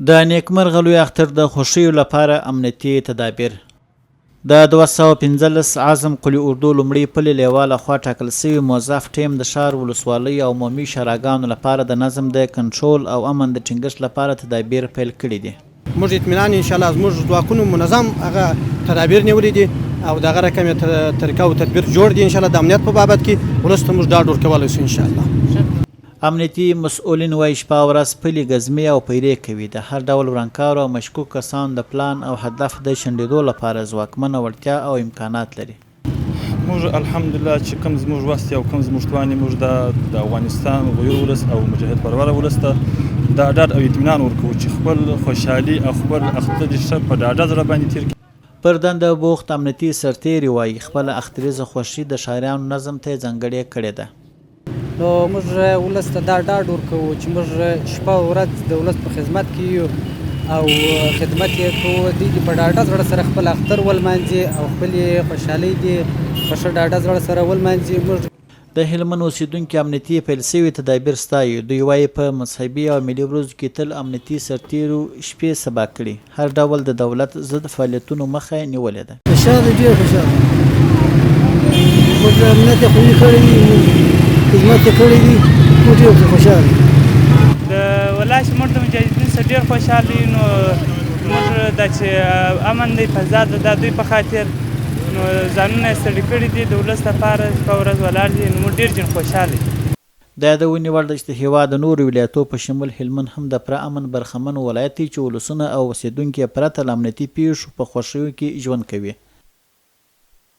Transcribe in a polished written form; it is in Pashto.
د نیکمرغه لوی اختر د خوښیو لپاره امنیتي تدابیر. د 215 اعظم قلي اردو لومړي پلي لیوال لخوا ټاکل شوي موظف ټیم د ښار ولسوالۍ او عمومي شاراګانو لپاره د نظم د کنټرول او امن د ټینګښت لپاره تدابیر پیل کړي دي. موږ اطمینان انشاءالله زموږ ځواکونو منظم هغه تدابیر نیولي دي او دغه رقم یې طریقه او تدبیر جوړ دي انشاءالله د امنیت په بابت کې ولس ته موږ ډاډ ورکولی شو انشاءالله. امنیتي مسؤلین وایي شپه او ورځ پلي ګزمې او پیرې کوي. د هر ډول ورانکارو او مشکوک کسانو د پلان او هدف د شنډېدو لپاره ځواکمنه وړتیا او امکانات لري. موږ الحمدلله چې کوم زموږ وس او کوم زموږ توان موږ د افغانستان غیر ولس او مجاهد پرور ولس ته د ډاډ او اطمینان ورکوو چې خپل خوشحالي او خپل اختر ښه په ډاډه زړه باندې تېر کړي. پر دنده بوخت امنیتي سرتېري وایي خپله اختریزه خوښي د ښاریانو نظم ته ځانګړې کړې ده. نو موږ ولس ته دا ډاډ ورکوو چې موږ شپه او ورځ د ولس په خدمت کې یو او خدمت یې کوو. دوی دې په ډاډه زړه سره خپل اختر ولمانځي او خپلې خوشحالۍ دې په ښه ډاډه زړه سره ولمانځي. موږ د هلمند اوسېدونکي امنیتي پیل شوي تدابیر ستایي. دوی وایي په مذهبي او ملي ورځو کې تل امنیتي سرتېرو شپې سبا کړي. هر ډول د دولت ضد فعالیتونو مخه نیولې ده. خوشحاله ډېر خوشحاله موږ امنیت یې خوندي کړی دي خدمت یې کړی دي موږ ډېر خوشحاله د ولایت موږ د مجاهدینو سره ډېر خوشحاله یو. نو موږ دا چې امن دی فضا ده د دوی په خاطر نو ځانونه یې ستړي کړي دي د ولس لپاره شپه ورځ ولاړ دي. نو موږ ډېر جن خوشحاله یو. دا د ونې وړ ده چې د هېواد د نورو ولایتو په شمول هلمند هم د پوره امن برخمن ولایت دی چې ولسونه او اوسېدونکي یې پرته له امنیتي پیښو په خوښیو کې ژوند کوي.